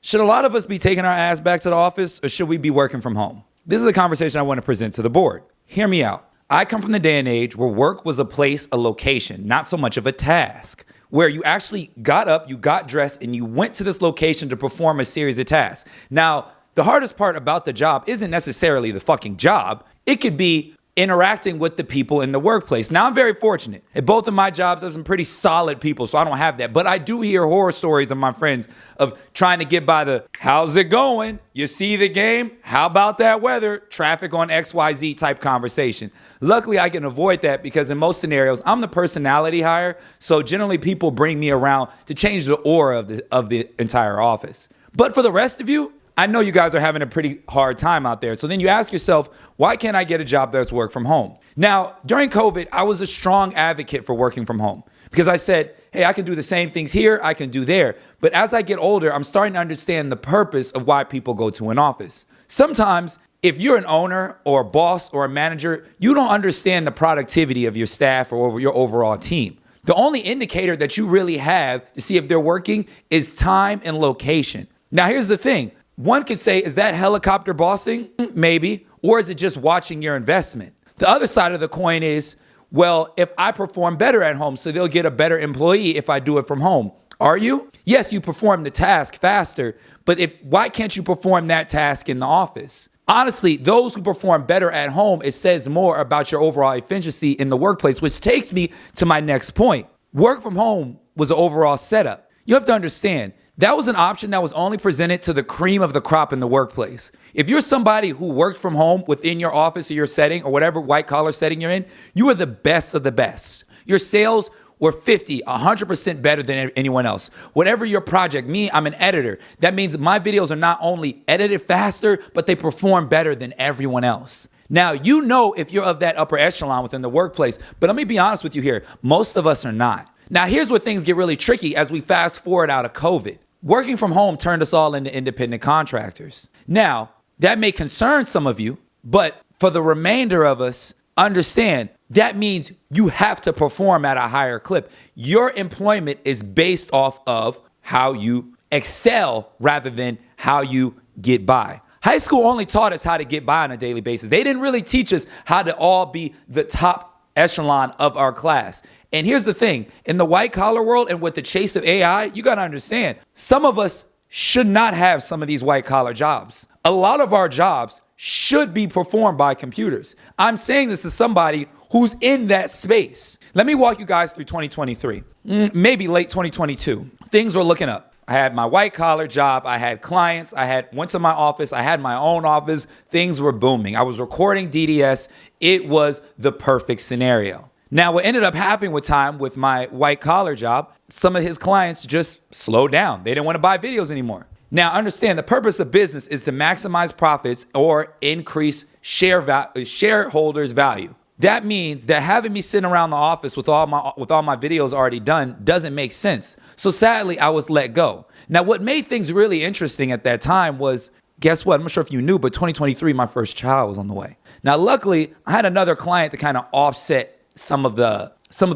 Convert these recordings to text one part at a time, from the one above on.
Should a lot of us be taking our ass back to the office, or should we be working from home? This is a conversation I want to present to the board. Hear me out. I come from the day and age where work was a place, a location, not so much of a task, where you actually got up, you got dressed, and you went to this location to perform a series of tasks. Now, the hardest part about the job isn't necessarily the fucking job. It could be interacting with the people in the workplace. Now, I'm very fortunate. At both of my jobs, I have some pretty solid people, so I don't have that. But I do hear horror stories of my friends of trying to get by the, how's it going? You see the game? How about that weather? Traffic on XYZ type conversation. Luckily, I can avoid that because in most scenarios, I'm the personality hire. So generally, people bring me around to change the aura of the entire office. But for the rest of you, I know you guys are having a pretty hard time out there. So then you ask yourself, why can't I get a job that's work from home? Now, during COVID, I was a strong advocate for working from home because I said, hey, I can do the same things here, I can do there. But as I get older, I'm starting to understand the purpose of why people go to an office. Sometimes, if you're an owner or a boss or a manager, you don't understand the productivity of your staff or your overall team. The only indicator that you really have to see if they're working is time and location. Now, here's the thing. One could say, is that helicopter bossing? Maybe. Or is it just watching your investment? The other side of the coin is, well, if I perform better at home, so they'll get a better employee if I do it from home. Are you? Yes, you perform the task faster, but why can't you perform that task in the office? Honestly, those who perform better at home, it says more about your overall efficiency in the workplace, which takes me to my next point. Work from home was an overall setup. You have to understand, that was an option that was only presented to the cream of the crop in the workplace. If you're somebody who worked from home within your office or your setting or whatever white collar setting you're in, you are the best of the best. Your sales were 100% better than anyone else. Whatever your project, I'm an editor. That means my videos are not only edited faster, but they perform better than everyone else. Now, you know if you're of that upper echelon within the workplace, but let me be honest with you here. Most of us are not. Now, here's where things get really tricky as we fast forward out of COVID. Working from home turned us all into independent contractors. Now, that may concern some of you, but for the remainder of us, understand that means you have to perform at a higher clip. Your employment is based off of how you excel rather than how you get by. High school only taught us how to get by on a daily basis. They didn't really teach us how to all be the top echelon of our class. And here's the thing, in the white collar world and with the chase of AI, you got to understand, some of us should not have some of these white collar jobs. A lot of our jobs should be performed by computers. I'm saying this to somebody who's in that space. Let me walk you guys through 2023, maybe late 2022. Things were looking up. I had my white collar job. I had clients. Went to my office. I had my own office. Things were booming. I was recording DDS. It was the perfect scenario. Now, what ended up happening with time with my white collar job, some of his clients just slowed down. They didn't want to buy videos anymore. Now, understand the purpose of business is to maximize profits or increase shareholders' value. That means that having me sitting around the office with all my videos already done doesn't make sense. So sadly, I was let go. Now, what made things really interesting at that time was, guess what? I'm not sure if you knew, but 2023, my first child was on the way. Now, luckily, I had another client to kind of offset some of the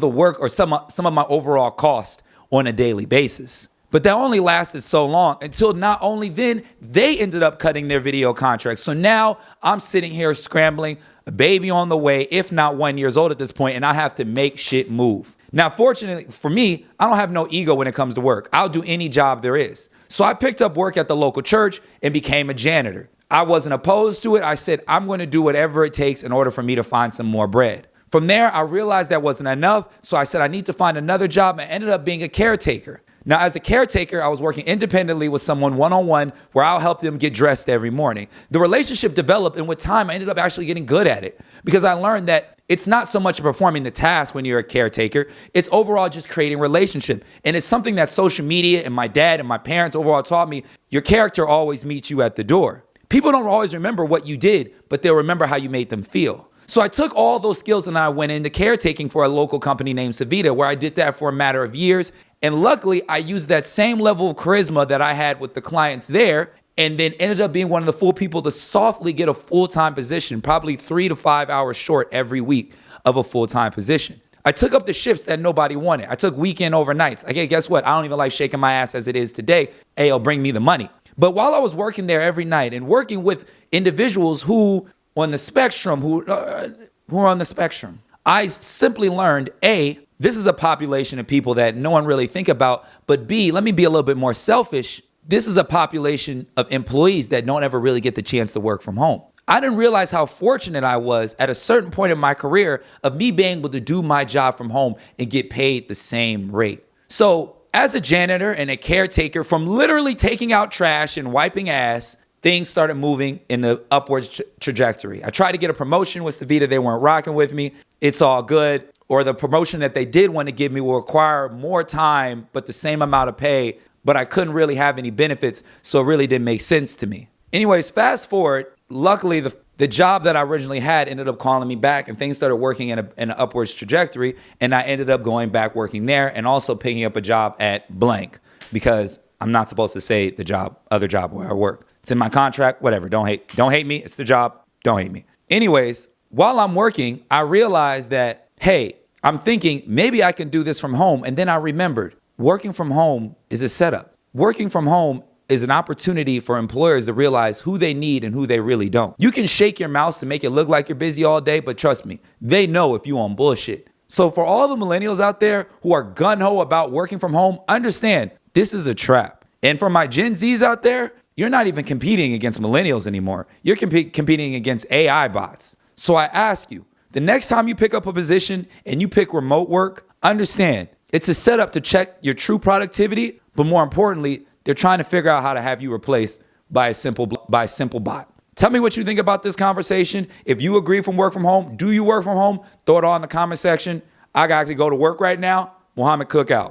work or some of my overall cost on a daily basis. But that only lasted so long until not only then, they ended up cutting their video contracts. So now I'm sitting here scrambling, a baby on the way, if not 1 year old at this point, and I have to make shit move. Now, fortunately for me, I don't have no ego when it comes to work. I'll do any job there is. So I picked up work at the local church and became a janitor. I wasn't opposed to it. I said, I'm going to do whatever it takes in order for me to find some more bread. From there, I realized that wasn't enough. So I said, I need to find another job, and I ended up being a caretaker. Now, as a caretaker, I was working independently with someone one-on-one where I'll help them get dressed every morning. The relationship developed, and with time, I ended up actually getting good at it because I learned that it's not so much performing the task when you're a caretaker. It's overall just creating relationship. And it's something that social media and my dad and my parents overall taught me. Your character always meets you at the door. People don't always remember what you did, but they'll remember how you made them feel. So I took all those skills and I went into caretaking for a local company named Savita, where I did that for a matter of years. And luckily, I used that same level of charisma that I had with the clients there, and then ended up being one of the full people to softly get a full-time position, probably 3 to 5 hours short every week of a full-time position. I took up the shifts that nobody wanted. I took weekend overnights. Again, guess what? I don't even like shaking my ass as it is today. Hey, it'll bring me the money. But while I was working there every night and working with individuals who on the spectrum, who are on the spectrum, I simply learned, A, this is a population of people that no one really think about, but B, let me be a little bit more selfish. This is a population of employees that don't ever really get the chance to work from home. I didn't realize how fortunate I was at a certain point in my career of me being able to do my job from home and get paid the same rate. So as a janitor and a caretaker, from literally taking out trash and wiping ass, things started moving in the upwards trajectory. I tried to get a promotion with Savita. They weren't rocking with me. It's all good. Or the promotion that they did want to give me will require more time, but the same amount of pay, but I couldn't really have any benefits. So it really didn't make sense to me. Anyways, fast forward. Luckily, the job that I originally had ended up calling me back and things started working in an upwards trajectory. And I ended up going back working there and also picking up a job at blank because I'm not supposed to say the other job where I work. It's in my contract, whatever. Don't hate me. It's the job. Don't hate me. Anyways, while I'm working, I realized that, hey, I'm thinking maybe I can do this from home. And then I remembered working from home is a setup. Working from home is an opportunity for employers to realize who they need and who they really don't. You can shake your mouse to make it look like you're busy all day, but trust me, they know if you on bullshit. So for all the millennials out there who are gun-ho about working from home, understand this is a trap. And for my Gen Zs out there, you're not even competing against millennials anymore. You're competing against AI bots. So I ask you, the next time you pick up a position and you pick remote work, understand it's a setup to check your true productivity, but more importantly, they're trying to figure out how to have you replaced by a simple bot. Tell me what you think about this conversation. If you agree from work from home, do you work from home? Throw it all in the comment section. I got to go to work right now. Mohammed, cook out.